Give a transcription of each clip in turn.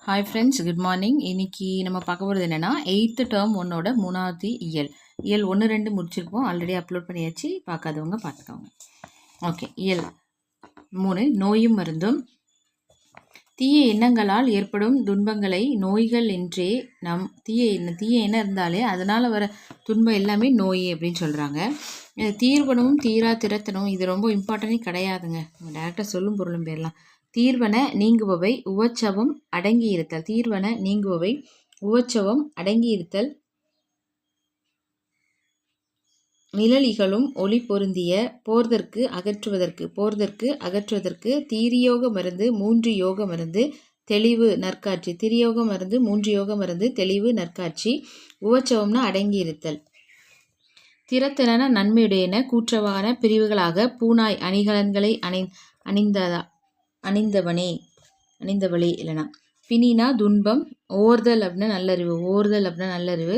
Hi friends, good morning. இன்னைக்கு நம்ம பார்க்க போகிறது என்னென்னா 8th டேர்ம் 1ஓட 3வது இயல் 1 2 முடிச்சிருப்போம். ஆல்ரெடி அப்லோட் பண்ணியாச்சு, பார்க்காதவங்க பார்த்துக்கோங்க. ஓகே, இயல் 3 நோயும் மருந்தும். தீய எண்ணங்களால் ஏற்படும் துன்பங்களை நோய்கள் என்றே தீய எண்ணம் இருந்தாலே அதனால் வர துன்பம் எல்லாமே நோய் அப்படின்னு சொல்கிறாங்க. தீர்வனமும் தீரா திறத்தனும் இது ரொம்ப இம்பார்ட்டனே கிடையாதுங்க. டேரெக்டாக சொல்லும் பொருளும் பேரலாம். தீர்வன நீங்குபவை உவச்சவம் அடங்கியிருத்தல். தீர்வன நீங்குபவை உவச்சவம் அடங்கியிருத்தல். நிழலிகளும் ஒளி பொருந்திய போர்தற்கு அகற்றுவதற்கு தீரியோக மருந்து 3 யோக மருந்து தெளிவு நற்காட்சி. திரியோக மருந்து 3 யோக மருந்து தெளிவு நற்காட்சி. உவச்சவம்னா அடங்கியிருத்தல். திறத்தன நன்மையுடையன கூற்றவான பிரிவுகளாக பூனாய் அணிகலன்களை அணிந்தவளே இல்லைனா. பிணினா துன்பம். ஓர்தல் அப்படின்னா நல்லறிவு.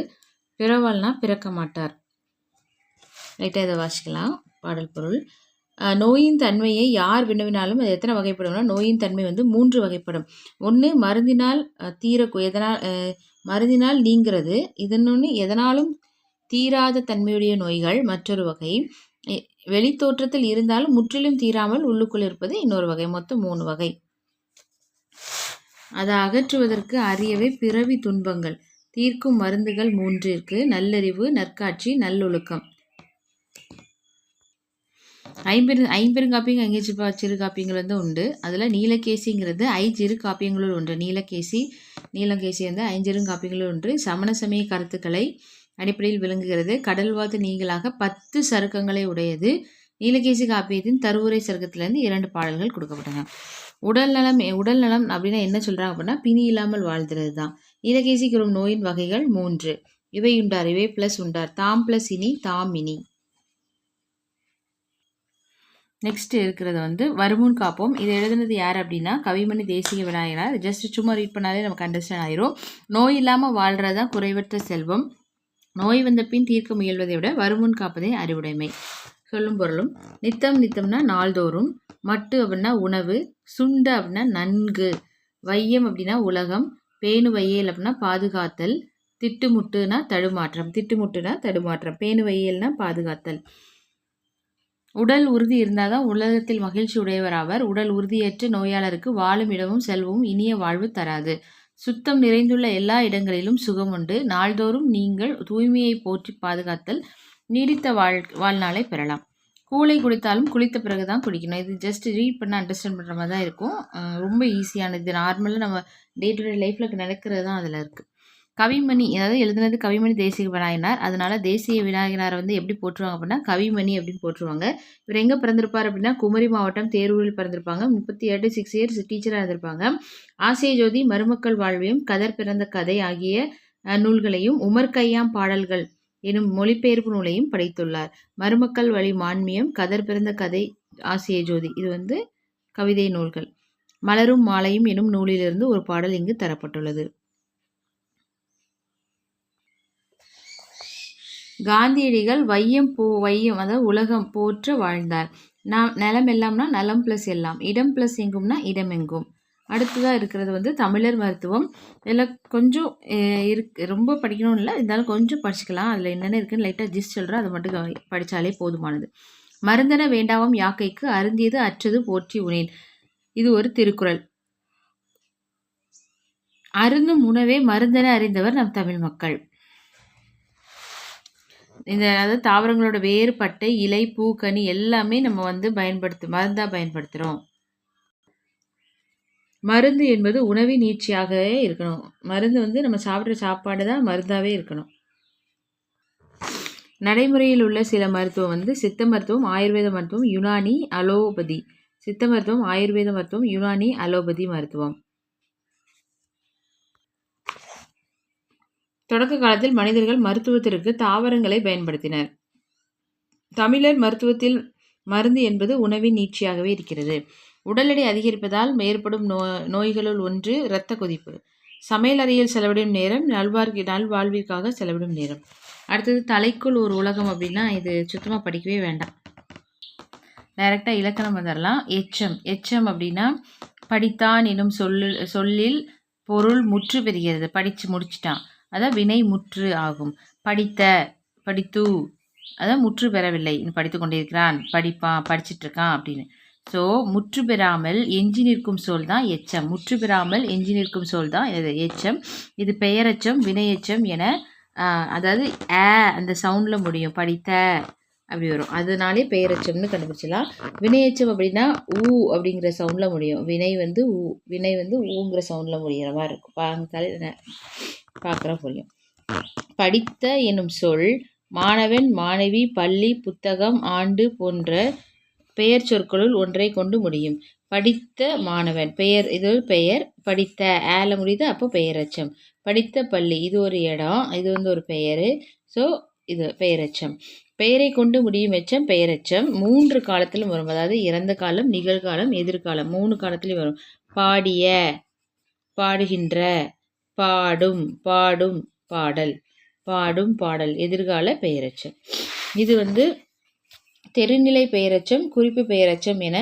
பிறவாள்னா பிறக்க மாட்டார். ரைட்டாக இதை வாசிக்கலாம். பாடல் பொருள். நோயின் தன்மையை யார் வினவினாலும் அது எத்தனை வகைப்படும்னா, நோயின் தன்மை 3 வகைப்படும். ஒன்று மருந்தினால் மருந்தினால் நீங்கிறது. இதனொன்று எதனாலும் தீராத தன்மையுடைய நோய்கள் மற்றொரு வகை. வெளித்தோற்றத்தில் இருந்தாலும் முற்றிலும் தீராமல் உள்ளுக்குள் இருப்பது இன்னொரு வகை. மொத்தம் 3 வகை. அதை அகற்றுவதற்கு அரியவை பிறவி துன்பங்கள். தீர்க்கும் மருந்துகள் 3 இருக்கு. நல்லறிவு, நற்காட்சி, நல்லொழுக்கம். ஐம்பெருங்காப்பியங்கள் அங்கே சிறு காப்பியங்கள் உண்டு. அதில் நீலகேசிங்கிறது ஐஞ்சிறு காப்பியங்களுள் ஒன்று. நீலகேசி 5 காப்பியங்களுள் ஒன்று. சமண சமய கருத்துக்களை அடிப்படையில் விளங்குகிறது. கடல்வாது நீங்களாக 10 சருக்கங்களை உடையது. நீலகேசி காப்பியத்தின் தருவுரை சருக்கத்திலிருந்து 2 பாடல்கள் கொடுக்கப்பட்டன. உடல்நலம் அப்படின்னா என்ன சொல்கிறாங்க அப்படின்னா, பிணி இல்லாமல் வாழ்கிறது தான். நீலகேசிக்கு வரும் நோயின் வகைகள் 3. இவை ப்ளஸ் உண்டார். தாம் ப்ளஸ் இனி, தாம் இனி. நெக்ஸ்ட் இருக்கிறது வருமுன் காப்போம். இதை எழுதுனது யார் அப்படின்னா கவிமணி தேசிக விநாயகனார். ஜஸ்ட் சும்மா ரீட் பண்ணாலே நமக்கு அண்டர்ஸ்டாண்ட் ஆயிரும். நோய் இல்லாமல் வாழ்கிறதான் குறைவற்ற செல்வம். நோய் வந்த பின் தீர்க்க முயல்வதை விட வருமுன் காப்பதே அறிவுடைமை. சொல்லும் பொருளும். நித்தம்னா நாள்தோறும். மட்டு அப்படின்னா உணவு. சுண்ட அப்படின்னா நன்கு. வையம் அப்படின்னா உலகம். பேணு வையல் அப்படின்னா பாதுகாத்தல். திட்டுமுட்டுனா தடுமாற்றம். பேணு வையல்னா பாதுகாத்தல். உடல் உறுதி இருந்தால் தான் உலகத்தில் மகிழ்ச்சி உடையவர் ஆவர். உடல் உறுதியற்ற நோயாளருக்கு வாழும் இடமும் செல்வமும் இனிய வாழ்வு தராது. சுத்தம் நிறைந்துள்ள எல்லா இடங்களிலும் சுகம் உண்டு. நாள்தோறும் நீங்கள் தூய்மையை போற்றி பாதுகாத்தல் நீடித்த வாழ்நாளை பெறலாம். கூளை குடித்தாலும் குளித்த பிறகு தான் குடிக்கணும். இது ஜஸ்ட் ரீட் பண்ண அண்டர்ஸ்டாண்ட் பண்ணுற மாதிரி தான் இருக்கும். ரொம்ப ஈஸியானது. இது நார்மலாக நம்ம டே டு டே லைஃப்பில் நடக்கிறது தான் அதில் இருக்குது. கவிமணி, அதாவது எழுதுனது கவிமணி தேசிக விநாயகனார். அதனால தேசிய விநாயகனாரை எப்படி போற்றுவாங்க அப்படின்னா கவிமணி அப்படின்னு போற்றுவாங்க. இவர் எங்கே பிறந்திருப்பார் அப்படின்னா குமரி மாவட்டம் தேரூரில் பிறந்திருப்பாங்க. 6 இயர்ஸ் டீச்சராக இருந்திருப்பாங்க. ஆசிய ஜோதி, மருமக்கள் வாழ்வையும், கதர் பிறந்த கதை ஆகிய நூல்களையும், உமர் கய்யாம் பாடல்கள் எனும் மொழிபெயர்ப்பு நூலையும் படைத்துள்ளார். மருமக்கள் வழி மான்மியம், கதர் பிறந்த கதை, ஆசிய ஜோதி இது கவிதை நூல்கள். மலரும் மாலையும் எனும் நூலிலிருந்து ஒரு பாடல் இங்கு தரப்பட்டுள்ளது. காந்தியடிகள் வையம் அதாவது உலகம் போற்ற வாழ்ந்தார். நிலம் எல்லாம்னா நலம் ப்ளஸ் எல்லாம். இடம் ப்ளஸ் எங்கும்னா இடம் எங்கும். அடுத்ததாக இருக்கிறது தமிழர் மருத்துவம். இதில் கொஞ்சம் ரொம்ப படிக்கணும்னு இல்லை, இருந்தாலும் கொஞ்சம் படிச்சுக்கலாம். அதில் என்னென்ன இருக்குன்னு லைட்டாக ஜிஸ்ட் சொல்கிறேன், அதை மட்டும் படித்தாலே போதுமானது. மருந்தன வேண்டாவும் யாக்கைக்கு அருந்தியது அற்றது போற்றி உனேன். இது ஒரு திருக்குறள். அருந்தும் உணவே மருந்தன அறிந்தவர் நம் தமிழ் மக்கள். அதாவது தாவரங்களோட வேறு, பட்டை, இலை, பூ, கனி எல்லாமே நம்ம மருந்தாக பயன்படுத்துகிறோம். மருந்து என்பது உணவின் நீட்சியாகவே இருக்கணும். மருந்து நம்ம சாப்பிட்ற சாப்பாடு தான் மருந்தாகவே இருக்கணும். நடைமுறையில் உள்ள சில மருத்துவம் சித்த மருத்துவம், ஆயுர்வேத மருத்துவம், யுனானி, அலோபதி. சித்த மருத்துவம், ஆயுர்வேத மருத்துவம், யுனானி, அலோபதி மருத்துவம். தொடக்க காலத்தில் மனிதர்கள் மருத்துவத்திற்கு தாவரங்களை பயன்படுத்தினர். தமிழர் மருத்துவத்தில் மருந்து என்பது உணவின் நீட்சியாகவே இருக்கிறது. உடல் எடை அதிகரிப்பதால் ஏற்படும் நோய்களுள் ஒன்று இரத்த கொதிப்பு. சமையல் அறையில் செலவிடும் நேரம் நல்வாழ்விற்காக செலவிடும் நேரம். அடுத்தது தலைக்குள் ஒரு உலகம் அப்படின்னா இது சுத்தமாக படிக்கவே வேண்டாம். டைரெக்டாக இலக்கணம் வந்துடலாம். எச்சம் அப்படின்னா படித்தான் எனும் சொல்லில் பொருள் முற்று பெறுகிறது, படித்து முடிச்சிட்டான், அதான் வினை முற்று ஆகும். படித்த, படித்து, அதான் முற்று பெறவில்லை, படித்து கொண்டிருக்கிறான், படிப்பான், படிச்சுட்டு இருக்கான் அப்படின்னு. ஸோ முற்று பெறாமல் எஞ்சி நிற்கும் சொல் தான் எச்சம். முற்று பெறாமல் எஞ்சி நிற்கும் சொல் தான் இது எச்சம். இது பெயரெச்சம், வினையெச்சம் என அதாவது அந்த சவுண்டில் முடியும். படித்த அப்படி வரும், அதனாலே பெயரெச்சம்னு கண்டுபிடிச்சிடலாம். வினையெச்சம் அப்படின்னா ஊ அப்படிங்கிற சவுண்டில் முடியும். வினை வந்து ஊங்கிற சவுண்டில் முடிகிற மாதிரி இருக்கும். பார்த்தாலே பார்க்குற புரியும். படித்த எனும் சொல் மாணவன், மாணவி, பள்ளி, புத்தகம், ஆண்டு போன்ற பெயர் சொற்களுள் ஒன்றை கொண்டு முடியும். படித்த மாணவன் பெயர், இது ஒரு பெயர். படித்த ஏல முடியுது, அப்போ பெயரெச்சம். படித்த பள்ளி இது ஒரு இடம், இது வந்து ஒரு பெயர். ஸோ இது பெயரெச்சம். பெயரை கொண்டு முடியும் எச்சம் பெயரெச்சம். 3 காலத்திலும் வரும், அதாவது இறந்த காலம், நிகழ்காலம், எதிர்காலம் 3 காலத்திலையும் வரும். பாடிய, பாடுகின்ற, பாடும், பாடும், பாடல், பாடும், பாடல் எதிர்கால பெயரெச்சம். இது வந்து தெரிநிலை பெயரெச்சம், குறிப்பு பெயரெச்சம் என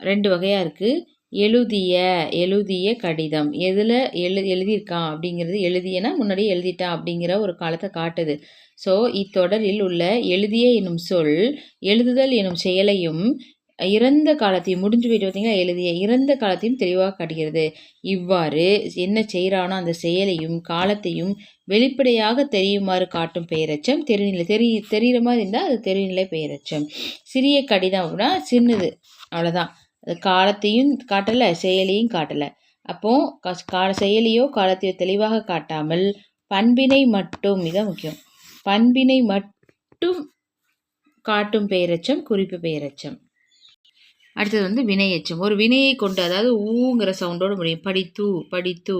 2 வகையாக இருக்குது. எழுதிய கடிதம் எதில் எழுதியிருக்கான் அப்படிங்கிறது, எழுதியனா முன்னாடி எழுதிட்டான் அப்படிங்கிற ஒரு காலத்தை காட்டுது. ஸோ இத்தொடரில் உள்ள எழுதிய எனும் சொல் எழுதுதல் எனும் செயலையும் இறந்த காலத்தையும், முடிஞ்சு போயிட்டு பார்த்தீங்கன்னா எழுதிய இறந்த காலத்தையும் தெளிவாக காட்டுகிறது. இவ்வாறு என்ன செய்கிறானோ அந்த செயலையும் காலத்தையும் வெளிப்படையாக தெரியுமாறு காட்டும் பெயரெச்சம் தெரிநிலை. தெரிகிற மாதிரி இருந்தால் அது தெரிநிலை பெயரெச்சம். சிறிய கடிதம் அப்படின்னா சின்னது, அவ்வளோதான். அது காலத்தையும் காட்டலை, செயலையும் காட்டலை. அப்போது செயலியோ காலத்தையோ தெளிவாக காட்டாமல் பண்பினை மட்டும், இதான் முக்கியம், பண்பினை மட்டும் காட்டும் பெயரெச்சம் குறிப்பு பெயரெச்சம். அடுத்தது வந்து வினையெச்சம். ஒரு வினையை கொண்டு, அதாவது ஊங்கிற சவுண்டோடு முடியும். படித்து, படித்து,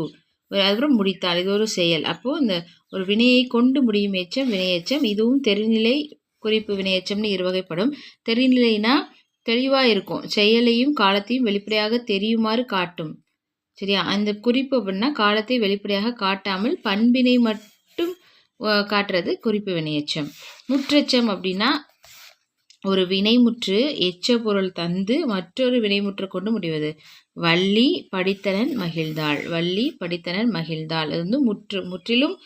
அதுக்கப்புறம் முடித்தால், இது ஒரு செயல். அப்போது இந்த ஒரு வினையை கொண்டு முடியும் எச்சம் வினையெச்சம். இதுவும் தெரிநிலை குறிப்பு வினையெச்சம்னு இருவகைப்படும். தெரிநிலைனா தெளிவாக இருக்கும், செயலையும் காலத்தையும் வெளிப்படையாக தெரியுமாறு காட்டும். சரியா? அந்த குறிப்பு அப்படின்னா காலத்தை வெளிப்படையாக காட்டாமல் பண்பினை மட்டும் காட்டுறது குறிப்பு வினையெச்சம். முற்றெச்சம் அப்படின்னா ஒரு வினைமுற்று எச்ச பொருள் தந்து மற்றொரு வினைமுற்று கொண்டு முடிவது. வள்ளி படித்தனன் மகிழ்ந்தாள், வள்ளி படித்தனன் மகிழ்ந்தாள். அது வந்து முற்றிலும்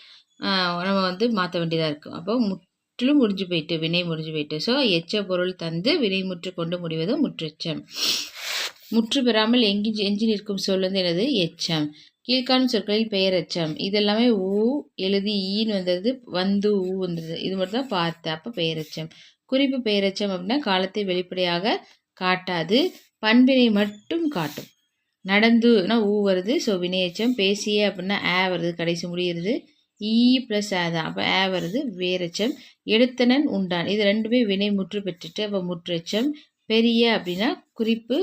நம்ம வந்து மாற்ற வேண்டியதாக இருக்கும். அப்போ முற்றிலும் முடிஞ்சு போயிட்டு, வினை முடிஞ்சு போயிட்டு. ஸோ எச்ச பொருள் தந்து வினைமுற்று கொண்டு முடிவது முற்றெச்சம். முற்று பெறாமல் எஞ்சி நிற்கும் சொல் வந்து என்னது? எச்சம். கீழ்காணும் சொற்களில் பெயரெச்சம். இதெல்லாமே ஊ எழுதி ஈன்னு வந்தது, வந்து ஊ வந்தது, இது மட்டும் தான் பார்த்து, அப்போ பெயரெச்சம். குறிப்பு பெயரெச்சம் அப்படின்னா காலத்தை வெளிப்படையாக காட்டாது, பண்பினை மட்டும் காட்டும். நடந்துனா ஊ வருது, ஸோ வினையெச்சம். பேசிய அப்படின்னா வருது, கடைசி முடிகிறது, ஈ ப்ளஸ் தான், அப்போ வருது, வேரெச்சம். எடுத்தனன் உண்டான், இது ரெண்டுமே வினை முற்று பெற்றுட்டு, அப்போ முற்றெச்சம். பெரிய அப்படின்னா குறிப்பு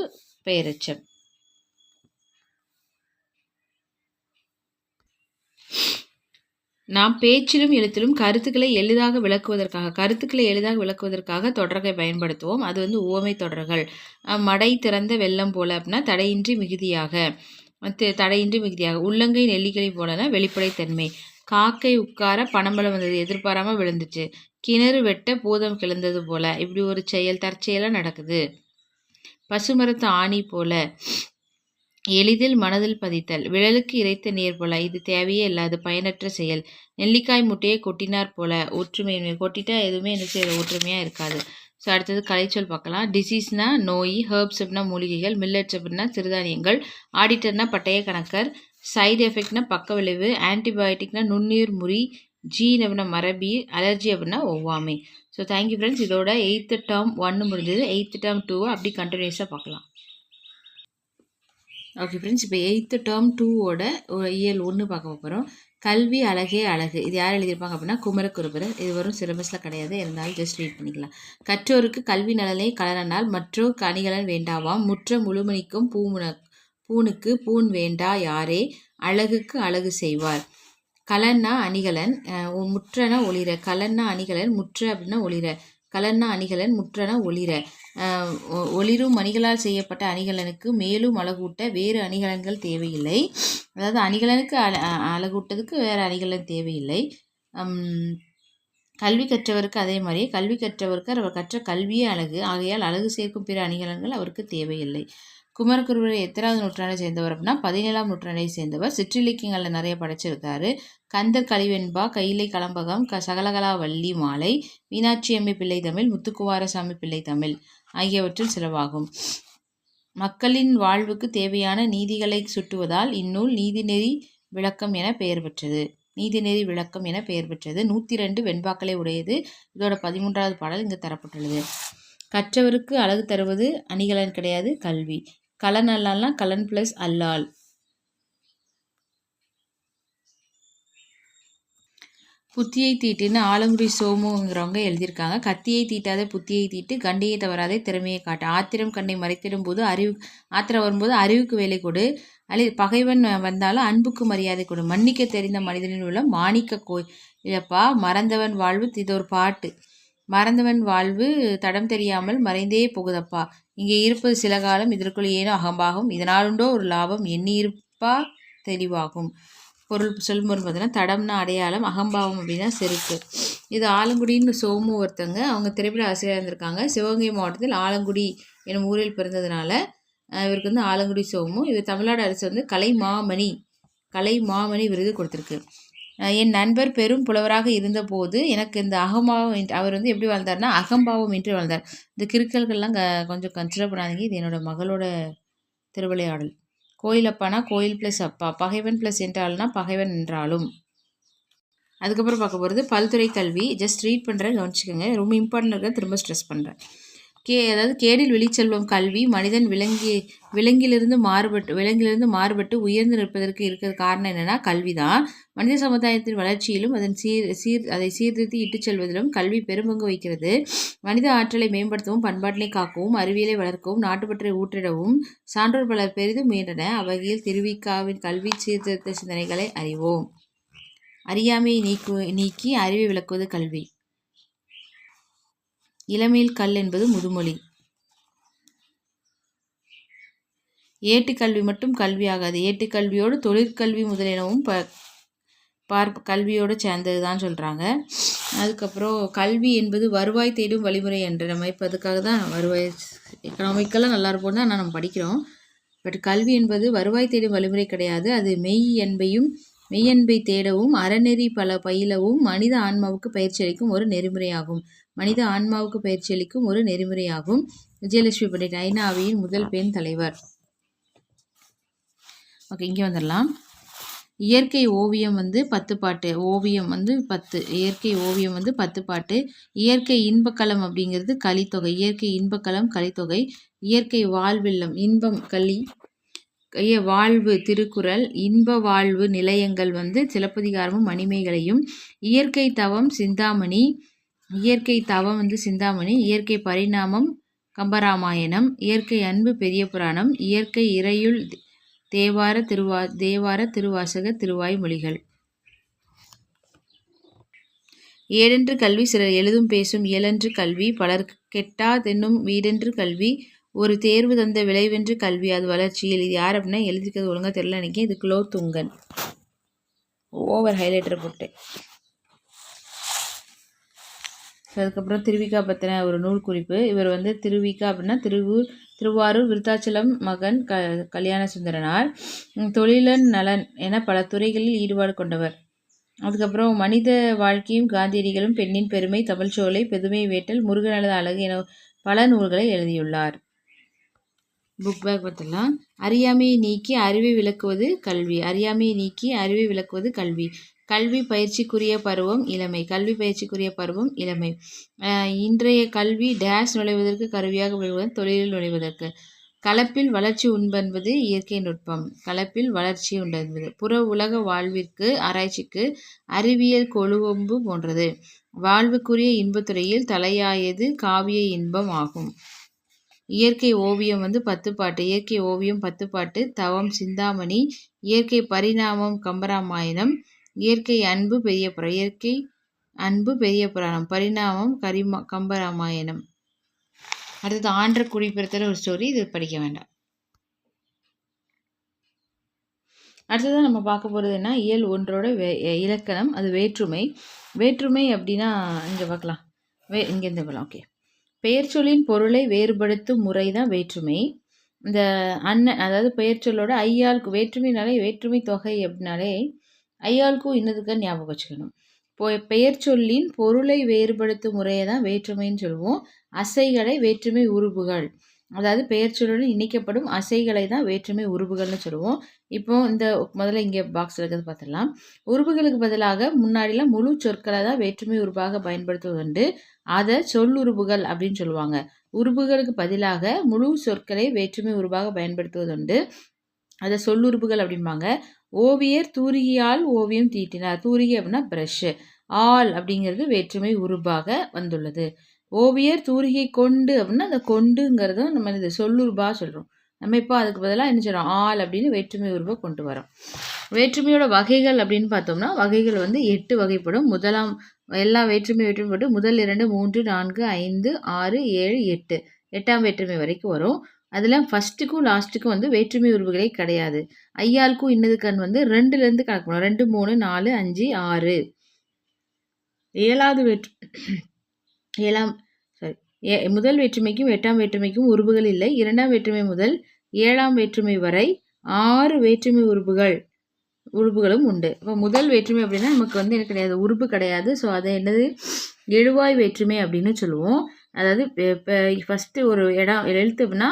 பெயரெச்சம். நாம் பேச்சிலும் எழுத்திலும் கருத்துக்களை எளிதாக விளக்குவதற்காக தொடர்களை பயன்படுத்துவோம். அது வந்து உவமை தொடர்கள். மடை திறந்த வெள்ளம் போல அப்படின்னா தடையின்றி மிகுதியாக, உள்ளங்கை நெல்லிக்கலை போலனா வெளிப்படைத்தன்மை. காக்கை உட்கார பனம்பழம் வந்தது, எதிர்பாராமல் விழுந்துச்சு. கிணறு வெட்ட பூதம் கிளந்தது போல, இப்படி ஒரு செயல் தற்செயலாக நடக்குது. பசுமரத்து ஆணி போல, எளிதில் மனதில் பதித்தல். விழலுக்கு இறைத்த நீர் போல, இது தேவையே இல்லாது பயனற்ற செயல். நெல்லிக்காய் முட்டையை கொட்டினார் போல, ஒற்றுமை. கொட்டிட்டா எதுவுமே என்ன செய்ய ஒற்றுமையாக இருக்காது. ஸோ அடுத்தது கலைச்சொல் பார்க்கலாம். டிசீஸ்னா நோய், ஹெர்ப்ஸ் அப்படின்னா மூலிகைகள், மில்லட்ஸ் அப்படின்னா சிறுதானியங்கள், ஆடிட்டர்னா பட்டய கணக்கர், சைடு எஃபெக்ட்னா பக்க விளைவு, ஆன்டிபயோட்டிக்னா நுண்ணுயிர் முறி, ஜீன் அப்படின்னா மரபி, அலர்ஜி அப்படின்னா ஒவ்வாமை. So thank you friends. இதோட 8th டேர்ம் 1 முடிஞ்சது. 8th டேர்ம் 2 அப்படி கண்டினியூஸாக பார்க்கலாம். ஓகே ஃப்ரெண்ட்ஸ், இப்போ 8th டேர்ம் 2ஓட இயல் 1 பார்க்க போகிறோம். கல்வி அழகே அழகு. இது யார் எழுதியிருப்பாங்க அப்படின்னா குமரகுருபர். இது வரும் சிலபஸில் கிடையாது, இருந்தாலும் ஜஸ்ட் ரீட் பண்ணிக்கலாம். கற்றோருக்கு கல்வி நலனை கலனால் மற்றோர் கனிகலன் வேண்டாவாம், முற்ற முழுமணிக்கும் பூனுக்கு பூன் வேண்டா யாரே, அழகுக்கு அழகு செய்வார். கலன்னா அணிகலன், முற்றனா ஒளிர. கலன்னா அணிகலன், முற்ற அப்படின்னா ஒளிர. கலன்னா அணிகலன், முற்றனா ஒளிர. ஒளிரும் அணிகளால் செய்யப்பட்ட அணிகலனுக்கு மேலும் அழகூட்ட வேறு அணிகலன்கள் தேவையில்லை. அதாவது அணிகலனுக்கு அழகூட்டதுக்கு வேறு அணிகலன் தேவையில்லை. கல்வி கற்றவருக்கு அதே மாதிரி, கல்வி கற்றவருக்கு அவர் கற்ற கல்வியே அழகு, ஆகையால் அழகு சேர்க்கும் பிற அணிகலன்கள் அவருக்கு தேவையில்லை. குமரகுருபரர் எத்தனாவது நூற்றாண்டை சேர்ந்தவர் அப்படின்னா 17ஆம் நூற்றாண்டை சேர்ந்தவர். சிற்றிலக்கியங்களில் நிறைய படைச்சிருக்காரு. கந்தர் கலிவெண்பா, கைலை கலம்பகம், சகலகலா வள்ளி மாலை, மீனாட்சி அம்மை பிள்ளை தமிழ், முத்துக்குமாரசாமி பிள்ளை தமிழ் ஆகியவற்றில் சிலவாகும். மக்களின் வாழ்வுக்கு தேவையான நீதிகளை சுட்டுவதால் இந்நூல் நீதிநெறி விளக்கம் என பெயர் பெற்றது. நீதிநெறி விளக்கம் என பெயர் பெற்றது. 102 வெண்பாக்களை உடையது. இதோட 13வது பாடல் இங்கு தரப்பட்டுள்ளது. கற்றவருக்கு அழகு தருவது அணிகலன் கிடையாது, கல்வி. கலன் அல்லால்னா கலன் பிளஸ் அல்லால். புத்தியை தீட்டுன்னு ஆலங்குடி சோமுங்கிறவங்க எழுதியிருக்காங்க. கத்தியை தீட்டாத புத்தியை தீட்டு, கண்டியை தவறாதே திறமையை காட்டு. ஆத்திரம் கண்ணை மறைத்திடும் போது ஆத்திரம் வரும்போது அறிவுக்கு வேலை கொடு. பகைவன் வந்தாலும் அன்புக்கு மரியாதை கொடு. மன்னிக்க தெரிந்த மனிதனில் உள்ள மாணிக்க இல்லப்பா மறந்தவன் வாழ்வு. இது ஒரு பாட்டு. மறந்தவன் வாழ்வு தடம் தெரியாமல் மறைந்தே போகுதப்பா. இங்கே இருப்பது சில காலம், இதற்குள் ஏனோ அகம்பாகும். இதனாலுண்டோ ஒரு லாபம், எண்ணி இருப்பா தெளிவாகும். பொருள் சொல்லும்போது பார்த்தீங்கன்னா, தடம்னா அடையாளம், அகம்பாவம் அப்படின்னா செருக்கு. இது ஆலங்குடின்னு சோமு ஒருத்தங்க, அவங்க திரைப்பட ஆசிரியராக இருந்திருக்காங்க. சிவகங்கை மாவட்டத்தில் ஆலங்குடி எனும் ஊரில் பிறந்ததுனால இவருக்கு வந்து ஆலங்குடி சோமு. இவர் தமிழ்நாடு அரசு வந்து கலைமாமணி விருது கொடுத்துருக்கு. என் நண்பர் பெரும் புலவராக இருந்தபோது எனக்கு இந்த அகம்பாவம், அவர் வந்து எப்படி வாழ்ந்தார்னா அகம்பாவம் என்று வாழ்ந்தார். இந்த கிறுக்கல்கள்லாம் கொஞ்சம் கன்சிடர் பண்ணாதீங்க. இது என்னோட மகளோட திருவிளையாடல். கோயிலப்பானா கோயில் ப்ளஸ் அப்பா, பகைவன் ப்ளஸ் என்றால்னா பகைவன் என்றாலும். அதுக்கப்புறம் பார்க்க போகிறது பல்துறை கல்வி. ஜஸ்ட் ரீட் பண்ணுறேன், கவனிச்சுக்கோங்க. ரொம்ப இம்பார்ட்டன்ட் இருக்கிறத திரும்ப ஸ்ட்ரெஸ் பண்ணுறேன். அதாவது கேடில் வெளிச்செல்வம் கல்வி. மனிதன் விலங்கிலிருந்து மாறுபட்டு உயர்ந்து நிற்பதற்கு இருக்கிற காரணம் என்னென்னா கல்வி தான். மனித சமுதாயத்தின் வளர்ச்சியிலும் அதை சீர்திருத்தி இட்டுச் செல்வதிலும் கல்வி பெரும்பங்கு வகிக்கிறது. மனித ஆற்றலை மேம்படுத்தவும், பண்பாட்டினை காக்கவும், அறிவியலை வளர்க்கவும், நாட்டுப்பற்றை ஊற்றிடவும் சான்றோர் பலர் பெரிதும் முயன்றன. அவ்வகையில் திருவிக்காவின் கல்வி சீர்திருத்த சிந்தனைகளை அறிவோம். அறியாமையை நீக்கி அறிவை விளக்குவது கல்வி. இளமையில் கல் என்பது முதுமொழி. ஏட்டுக்கல்வி மட்டும் கல்வியாகாது. ஏட்டுக்கல்வியோடு தொழிற்கல்வி முதலியனவும் கல்வியோடு சேர்ந்ததுதான் சொல்கிறாங்க. அதுக்கப்புறம் கல்வி என்பது வருவாய் தேடும் வழிமுறை என்று நம்ம இப்போ அதுக்காக தான் வருவாய் எக்கனாமிக்கெல்லாம் நல்லா இருப்போம் தான் நம்ம படிக்கிறோம். பட் கல்வி என்பது வருவாய் தேடும் வழிமுறை கிடையாது. அது மெய்யன்பை தேடவும் அறநெறி பல பயிலவும் மனித ஆன்மாவுக்கு பயிற்சி அளிக்கும் ஒரு நெறிமுறையாகும். விஜயலட்சுமி பண்டிட் ஐநாவின் முதல் பெண் தலைவர். ஓகே, இங்கே வந்துடலாம். இயற்கை ஓவியம் வந்து 10 பாட்டு. இயற்கை ஓவியம் வந்து 10 பாட்டு. இயற்கை இன்பக்களம் அப்படிங்கிறது கலித்தொகை. இயற்கை இன்பக்களம் கலித்தொகை. இயற்கை வாழ்வில்லம் இன்பம் களி. வாழ்வு திருக்குறள். இன்ப வாழ்வு நிலையங்கள் வந்து சிலப்பதிகாரமும் மணிமேகலையும். இயற்கை தவம் சிந்தாமணி. இயற்கை பரிணாமம் கம்பராமாயணம். இயற்கை அன்பு பெரிய புராணம். இயற்கை இறையுள் தேவார திருவாசக திருவாய்மொழிகள். ஏடென்று கல்வி சிலர் எழுதும் பேசும் இயலென்று கல்வி பலர் கெட்டா தென்னும் வீடென்று கல்வி ஒரு தேர்வு தந்த விளைவென்று கல்வி அது வளர்ச்சியில். இது யார் அப்படின்னா எழுதிக்கிறது ஒழுங்காக தெரியல நினைக்கிறேன். இது குலோத்துங்கன். ஓவர் ஹைலைட்டர் போட்டு. அதுக்கப்புறம் திருவிக்கா பற்றின ஒரு நூல் குறிப்பு. இவர் வந்து திருவிக்கா அப்படின்னா திருவாரூர் விருத்தாச்சலம் மகன் கல்யாண சுந்தரனார். தொழிலன் நலன் என பல துறைகளில் ஈடுபாடு கொண்டவர். அதுக்கப்புறம் மனித வாழ்க்கையும் காந்தியடிகளும், பெண்ணின் பெருமை, தமிழ்ச்சோலை, பெதுமை வேட்டல், முருகனது அழகு என பல நூல்களை எழுதியுள்ளார். புக் பேக் பார்த்துடலாம். அறியாமையை நீக்கி அறிவை விளக்குவது கல்வி. கல்வி பயிற்சிக்குரிய பருவம் இளமை. இன்றைய கல்வி டேஷ் நுழைவதற்கு கருவியாக விழுவது தொழிலில் நுழைவதற்கு. கலப்பில் வளர்ச்சி உண்பது இயற்கை நுட்பம். புற உலக வாழ்விற்கு ஆராய்ச்சிக்கு அறிவியல் கொழுவம்பு போன்றது. வாழ்வுக்குரிய இன்பத்துறையில் தலையாயது காவிய இன்பம் ஆகும். இயற்கை ஓவியம் வந்து 10 பாட்டு. தவம் சிந்தாமணி. இயற்கை பரிணாமம் கம்பராமாயணம். இயற்கை அன்பு பெரிய புராணம். பரிணாமம் கம்பராமாயணம். அடுத்தது ஆன்ற குடிப்பிறத்தல் ஒரு ஸ்டோரி. இது படிக்க வேண்டாம். அடுத்ததான் நம்ம பார்க்க போகிறது என்ன, இயல் 1 இலக்கணம். அது வேற்றுமை அப்படின்னா இங்கே பார்க்கலாம். இங்கேருந்து பார்க்கலாம். ஓகே, பெயர் சொல்லின் பொருளை வேறுபடுத்தும் முறை தான் வேற்றுமை. இந்த அண்ணன் அதாவது பெயர்ச்சொல்லோட ஐயாளுக்கு வேற்றுமைனாலே வேற்றுமை தொகை அப்படின்னாலே ஐயாளுக்கும் இன்னதுக்கு ஞாபகம் வச்சுக்கணும். இப்போ பெயர் சொல்லின் பொருளை வேறுபடுத்தும் முறையை தான் வேற்றுமைன்னு சொல்லுவோம். அசைகளை வேற்றுமை உருபுகள், அதாவது பெயர் சொல்லுடன் இணைக்கப்படும் அசைகளை தான் வேற்றுமை உருபுகள்னு சொல்லுவோம். இப்போ இந்த முதல்ல இங்கே பாக்ஸில் இருக்கிறது பார்த்துடலாம். உருபுகளுக்கு பதிலாக முன்னாடிலாம் முழு சொற்களை தான் வேற்றுமை உருபாக பயன்படுத்துவதுண்டு. அதை சொல்லுருபுகள் அப்படின்னு சொல்லுவாங்க. உருபுகளுக்கு பதிலாக முழு சொற்களை வேற்றுமை உருபாக பயன்படுத்துவதுண்டு. அதை சொல்லுறுப்புகள் அப்படிம்பாங்க. ஓவியர் தூரிகையால் ஓவியம் தீட்டினார். தூரிகை அப்படின்னா ப்ரஷ்ஷு. ஆல் அப்படிங்கிறது வேற்றுமை உருபாக வந்துள்ளது. ஓவியர் தூரிகை கொண்டு அப்படின்னா அந்த கொண்டுங்கிறதும் நம்ம இது சொல்லுருபா சொல்கிறோம். நம்ம இப்போ அதுக்கு பதிலாக என்ன சொல்கிறோம், ஆல் அப்படின்னு வேற்றுமை உருவா கொண்டு வரோம். வேற்றுமையோட வகைகள் அப்படின்னு பார்த்தோம்னா வகைகள் வந்து 8 வகைப்படும். முதலாம் எல்லா வேற்றுமை போட்டு முதல் 2 3 4 5 6 7 8 8ஆம் வேற்றுமை வரைக்கும் வரும். அதில் ஃபஸ்ட்டுக்கும் லாஸ்ட்டுக்கும் வந்து வேற்றுமை உருவுகளே கிடையாது. ஐயாளுக்கும் இன்னதுக்கண் வந்து 2லேருந்து கணக்கு பண்ணுவோம். 2 3 4 5 6. ஏழாவது ஏழாம் முதல் வேற்றுமைக்கும் 8ஆம் வேற்றுமைக்கும் உருபுகள் இல்லை. 2ஆம் வேற்றுமை முதல் 7ஆம் வேற்றுமை வரை 6 வேற்றுமை உருபுகளும் உண்டு. இப்போ முதல் வேற்றுமை அப்படின்னா நமக்கு வந்து என்ன கிடையாது, உருபு கிடையாது. ஸோ அதை என்னது எழுவாய் வேற்றுமை அப்படின்னு சொல்லுவோம். அதாவது இப்போ ஃபஸ்ட்டு ஒரு எழுத்து அப்படின்னா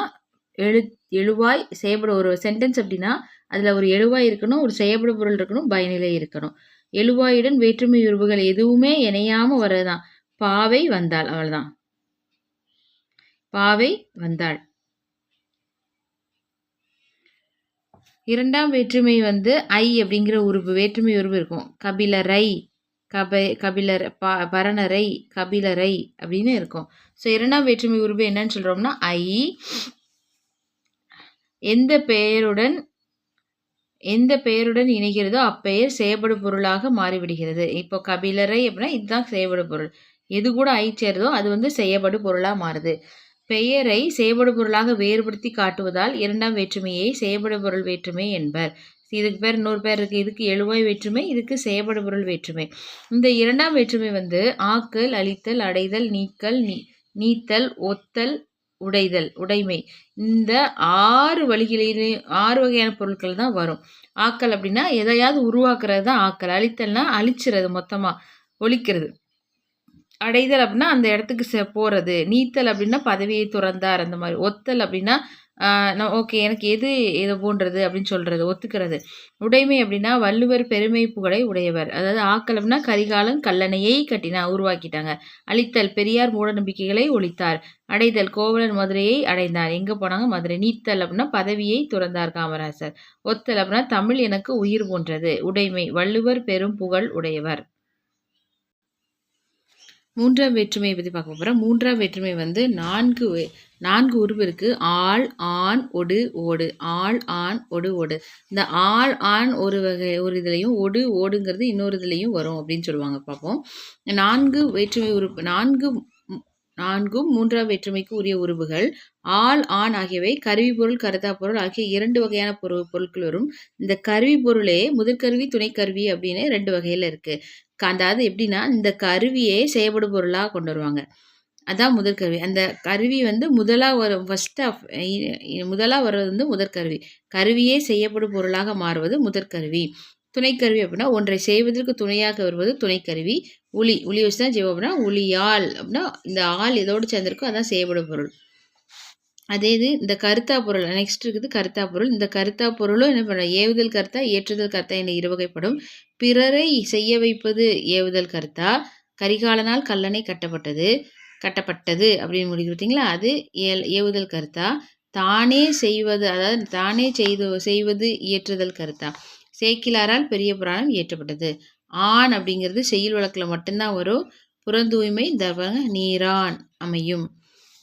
எழுவாய் செய்யப்படும் ஒரு சென்டென்ஸ் அப்படின்னா அதில் ஒரு எழுவாய் இருக்கணும், ஒரு செய்யப்படும் பொருள் இருக்கணும், பயனிலை இருக்கணும். எழுவாயுடன் வேற்றுமை உருவுகள் எதுவுமே இணையாமல் வர்றதுதான். பாவை வந்தாள், அவ்வளோதான். பாவை வந்தாள். 2ஆம் வேற்றுமை வந்து ஐ அப்படிங்கிற உருவு வேற்றுமை உருவு இருக்கும். கபிலரை, கபிலர், பரணரை, கபிலரை அப்படின்னு இருக்கும். ஸோ 2ஆம் வேற்றுமை உருவு என்னன்னு சொல்கிறோம்னா ஐ. எந்த பெயருடன் இணைகிறதோ அப்பெயர் செயல்படும் பொருளாக மாறிவிடுகிறது. இப்போ கபிலரை அப்படின்னா இதுதான் செயல்படும் பொருள். எது கூட ஐ சேருதோ அது வந்து செயல்படும் பொருளாக மாறுது. பெயரை செயல்படும் பொருளாக வேறுபடுத்தி காட்டுவதால் 2ஆம் வேற்றுமையை செயல்படும் பொருள் வேற்றுமை என்பர். இதுக்கு பேர் இன்னொரு பேர் இருக்குது. இதுக்கு எழுவாய் வேற்றுமை, இதுக்கு செயல்படும் பொருள் வேற்றுமை. இந்த 2ஆம் வேற்றுமை வந்து ஆக்கல், அழித்தல், அடைதல், நீக்கல், நீத்தல், ஒத்தல், உடைதல், உடைமை, இந்த 6 வழிகளிலையும் 6 வகையான பொருட்கள் தான் வரும். ஆக்கல் அப்படின்னா எதையாவது உருவாக்குறது தான் ஆக்கல். அழித்தல்னா அழிச்சிறது, மொத்தமாக ஒழிக்கிறது. அடைதல் அப்படின்னா அந்த இடத்துக்கு போகிறது. நீத்தல் அப்படின்னா பதவியை துறந்தார் அந்த மாதிரி. ஒத்தல் அப்படின்னா ஓகே எனக்கு எது எதை போன்றது அப்படின்னு சொல்கிறது, ஒத்துக்கிறது. உடைமை அப்படின்னா வள்ளுவர் பெருமை புகழை உடையவர். அதாவது ஆக்கல் அப்படின்னா கரிகாலன் கல்லணையை உருவாக்கிட்டாங்க. அழித்தல் பெரியார் மூட நம்பிக்கைகளை ஒழித்தார். அடைதல் கோவலன் மதுரையை அடைந்தார். எங்கே போனாங்க, மதுரை. நீத்தல் அப்படின்னா பதவியை துறந்தார் காமராசர். ஒத்தல் அப்படின்னா தமிழ் எனக்கு உயிர் போன்றது. உடைமை வள்ளுவர் பெரும் புகழ் உடையவர். 3ஆம் வேற்றுமையை பற்றி பார்க்க போகிறோம். 3ஆம் வேற்றுமை வந்து 4 உருவு இருக்குது. ஆள், ஆண், ஒடு, ஓடு. ஆள், ஆண், ஒடு, ஓடு. இந்த ஆள், ஆண் ஒரு இதுலையும், ஒடு, ஓடுங்கிறது இன்னொரு இதுலையும் வரும் அப்படின்னு சொல்லுவாங்க. பார்ப்போம். 4 வேற்றுமை உறுப்பு, 4ம் 3ஆம் வேற்றுமைக்கு உரிய உருவுகள். ஆள், ஆண் ஆகியவை கருவி பொருள், கருத்தா பொருள் ஆகிய 2 வகையான பொருட்கள் வரும். இந்த கருவி பொருளே முதற்கருவி, துணைக்கருவி அப்படின்னு 2 வகையில் இருக்குது. அதாவது எப்படின்னா இந்த கருவியே செயல்படும் பொருளாக கொண்டு வருவாங்க. அதான் முதற்கருவி. அந்த கருவி வந்து முதலாக வரும். முதலாக வர்றது வந்து முதற்கருவி. கருவியே செய்யப்படும் பொருளாக மாறுவது முதற்கருவி. துணைக்கருவி அப்படின்னா ஒன்றை செய்வதற்கு துணையாக வருவது துணைக்கருவி. உளி வச்சு தான் செய்வோம் அப்படின்னா உளியால் அப்படின்னா இந்த ஆள் எதோடு சேர்ந்திருக்கோ அதான் செய்யப்படும் பொருள். அதே இது இந்த கருத்தா பொருள் நெக்ஸ்ட் இருக்குது. கருத்தா பொருள். இந்த கருத்தா பொருளும் என்ன பண்ண, ஏவுதல் கருத்தா, ஏற்றுதல் கருத்தா என 2 வகைப்படும். பிறரை செய்ய வைப்பது ஏவுதல் கருத்தா. கரிகாலனால் கல்லணை கட்டப்பட்டது அப்படின்னு முடிவு பார்த்தீங்களா, அது ஏவுதல் கருத்தா. தானே செய்வது, அதாவது தானே செய்வது இயற்றுதல் கருத்தா. சேக்கிலாரால் பெரிய புராணம் இயற்றப்பட்டது. ஆண் அப்படிங்கிறது செய்யுள் வழக்கில் மட்டும்தான் வரும். புறந்தூய்மை தர்மங்க நீரான் அமையும்.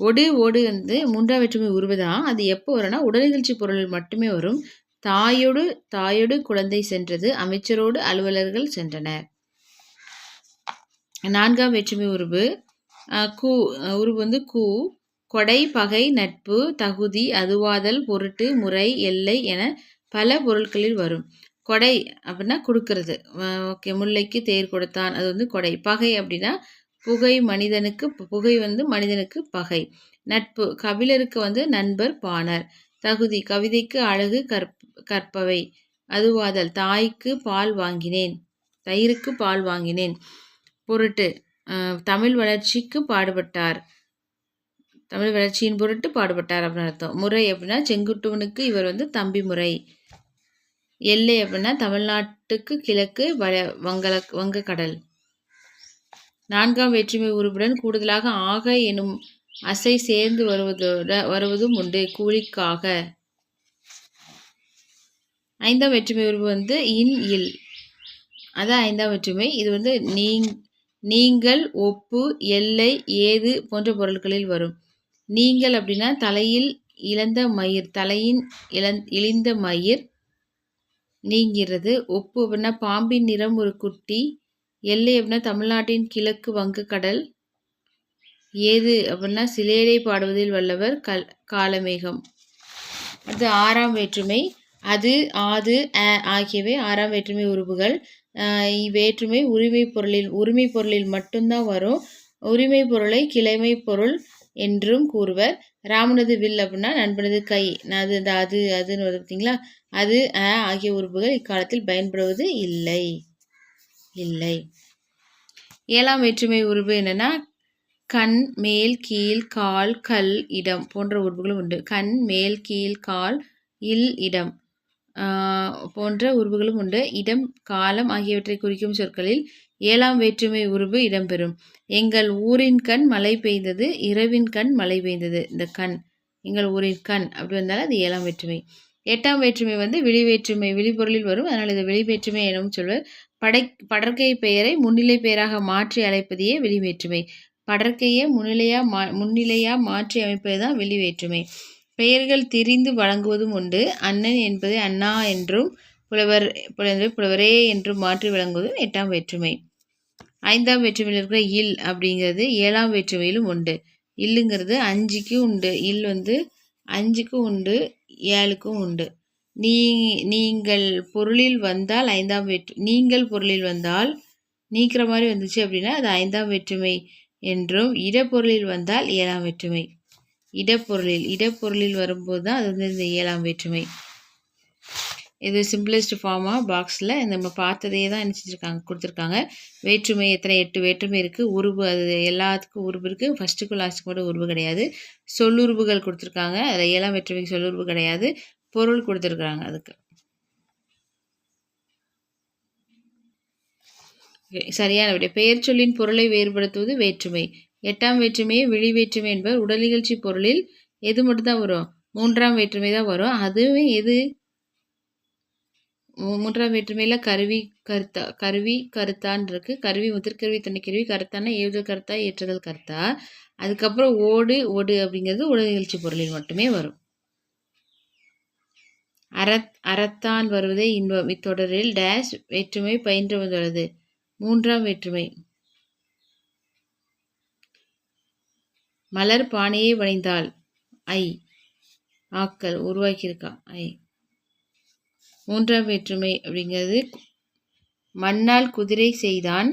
ஒடு வந்து 3ஆம் வேற்றுமை உருவுதான். அது எப்போ வரும்னா உடல்நிகழ்ச்சி பொருளில் மட்டுமே வரும். தாயோடு குழந்தை சென்றது, அமைச்சரோடு அலுவலர்கள் சென்றனர். 4ஆம் வேற்றுமை உருவு வந்து கொடை, பகை, நட்பு, தகுதி, அதுவாதல், பொருட்டு, முறை, எல்லை என பல பொருட்களில் வரும். கொடை அப்படின்னா கொடுக்கறது. ஓகே, முல்லைக்கு தேர் கொடுத்தான், அது வந்து கொடை. பகை அப்படின்னா புகை வந்து மனிதனுக்கு பகை. நட்பு கபிலருக்கு வந்து நண்பர் பாணர். தகுதி கவிதைக்கு அழகு கற்பவை. அதுவாதல் தாய்க்கு பால் வாங்கினேன், தயிருக்கு பால் வாங்கினேன். பொருட்டு தமிழ் வளர்ச்சிக்கு பாடுபட்டார், தமிழ் வளர்ச்சியின் பொருட்டு பாடுபட்டார் அப்படின்னு அர்த்தம். முறை அப்படின்னா செங்குட்டுவனுக்கு இவர் தம்பி முறை. எல்லை அப்படின்னா தமிழ்நாட்டுக்கு கிழக்கு வங்கக்கடல். நான்காம் வேற்றுமை உறுப்புடன் கூடுதலாக ஆக எனும் அசை சேர்ந்து வருவதும் உண்டு. கூலிக்காக. ஐந்தாம் வேற்றுமை உறுப்பு இன் இல், அதான் ஐந்தாம் வேற்றுமை. இது நீங்கள், ஒப்பு, எல்லை, ஏது போன்ற பொருட்களில் வரும். நீங்கள் அப்படின்னா தலையில் இழந்த மயிர், தலையின் இழிந்த மயிர் நீங்கிறது. ஒப்பு அப்படின்னா பாம்பின் நிறம் ஒரு குட்டி. எல்லை அப்படின்னா தமிழ்நாட்டின் கிழக்கு வங்கக்கடல். ஏது அப்படின்னா சிலேடை பாடுவதில் வல்லவர் காலமேகம். அது ஆறாம் வேற்றுமை. அது, ஆது, ஆகியவை ஆறாம் வேற்றுமை உறுப்புகள். இவ்வேற்றுமை உரிமை பொருளில் மட்டும்தான் வரும். உரிமை பொருளை கிளைமை பொருள் என்றும் கூறுவர். ராமனது வில் அப்படின்னா நண்பனது கை. அது அதுன்னு வருது பார்த்தீங்களா. அது, ஆகிய உறுப்புகள் இக்காலத்தில் பயன்படுவது இல்லை. ஏழாம் வேற்றுமை உறுப்பு என்னன்னா கண், மேல், கீழ், கால், கல், இடம் போன்ற உறுப்புகளும் உண்டு. கண், மேல், கீழ், கால், இல், இடம் போன்ற உறுப்புகளும் உண்டு. இடம், காலம் ஆகியவற்றை குறிக்கும் சொற்களில் ஏழாம் வேற்றுமை உறுப்பு இடம்பெறும். எங்கள் ஊரின் கண் மழை பெய்தது, இரவின் கண் மழை பெய்தது. இந்த கண் எங்கள் ஊரின் கண் அப்படி வந்தாலும் அது ஏழாம் வேற்றுமை. எட்டாம் வேற்றுமை வெளிவேற்றுமை, வெளிப்பொருளில் வரும். அதனால் இது வெளிவேற்றுமை எனவும் சொல்வர். படற்கை பெயரை முன்னிலை பெயராக மாற்றி அழைப்பதையே வெளிவேற்றுமை. படற்கையை முன்னிலையா மாற்றி அமைப்பது தான் வெளிவேற்றுமை. பெயர்கள் திரிந்து வழங்குவதும் உண்டு. அண்ணன் என்பதை அண்ணா என்றும், புலவரே என்றும் மாற்றி வழங்குவதும் எட்டாம் வேற்றுமை. ஐந்தாம் வேற்றுமையில் இருக்கிற இல் அப்படிங்கிறது ஏழாம் வேற்றுமையிலும் உண்டு. இல்லுங்கிறது 5க்கும் உண்டு. இல் 5க்கும் உண்டு, 7க்கும் உண்டு. நீங்கள் பொருளில் வந்தால் ஐந்தாம் நீங்கள் பொருளில் வந்தால் நீக்கிற மாதிரி வந்துச்சு அப்படின்னா அது ஐந்தாம் வேற்றுமை என்றும், இடப்பொருளில் வந்தால் ஏழாம் வேற்றுமை. இடப்பொருளில் வரும்போது தான் அது இந்த ஏழாம் வேற்றுமை. இது சிம்பிளஸ்ட் ஃபார்மாக பாக்ஸில் நம்ம பார்த்ததே தான் நினச்சிருக்காங்க, கொடுத்துருக்காங்க. வேற்றுமை எத்தனை 8 வேற்றுமை இருக்குது. உருவு அது எல்லாத்துக்கும் உருவு இருக்குது. ஃபஸ்ட்டுக்கும் லாஸ்ட்டுக்கு மட்டும் உருவு கிடையாது. சொல்லுருவுகள் கொடுத்துருக்காங்க. அதில் ஏழாம் வேற்றுமைக்கு சொல்லுருவு கிடையாது. பொருள் கொடுத்துருக்குறாங்க அதுக்கு. சரியான விடை. பெயர் சொல்லின் பொருளை வேறுபடுத்துவது வேற்றுமை. எட்டாம் வேற்றுமையை வெளிவேற்றுமை என்பவர். உடல் நிகழ்ச்சி பொருளில் எது மட்டும்தான் வரும்? மூன்றாம் வேற்றுமை தான் வரும். அதுவே எது? மூன்றாம் வேற்றுமையில் கருவி கருத்தான் இருக்கு. கருவி முதற்கருவி துணைக்கருவி, கருத்தான ஏவுதல் கருத்தா ஏற்றுதல் கருத்தா. அதுக்கப்புறம் ஓடு அப்படிங்கிறது உடல் நிகழ்ச்சி பொருளில் மட்டுமே வரும். அறத்தான் வருவதே இன்பம். இத்தொடரில் டேஷ் வேற்றுமை பயின்று வந்துள்ளது. மூன்றாம் வேற்றுமை. மலர் பானையை வணைந்தாள். ஆக்கல் உருவாக்கியிருக்கா. மூன்றாம் வேற்றுமை அப்படிங்கிறது மண்ணால் குதிரை செய்தான்.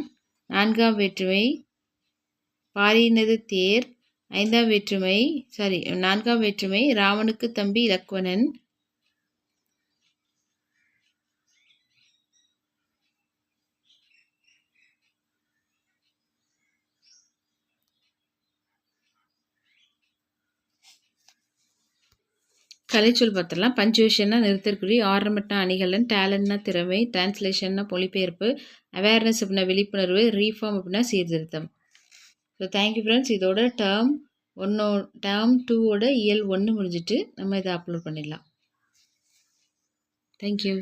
நான்காம் வேற்றுமை பாரினது தேர். நான்காம் வேற்றுமை ராமனுக்கு தம்பி இலக்குவனன். கலைச்சொல் பார்த்துடலாம். பஞ்சுவேஷன்னா நிறுத்தற்குறி, ஆர்னமெண்ட்னா அணிகலன், டேலண்ட்னா திறமை, டிரான்ஸ்லேஷன்னா மொழிபெயர்ப்பு, அவேர்னஸ் அப்படின்னா விழிப்புணர்வு, ரீஃபார்ம் அப்படின்னா சீர்திருத்தம். So thank you friends. இதோட டேர்ம் 2 இயல் 1 முடிஞ்சிட்டு நம்ம இதை அப்லோட் பண்ணிடலாம். தேங்க்யூ.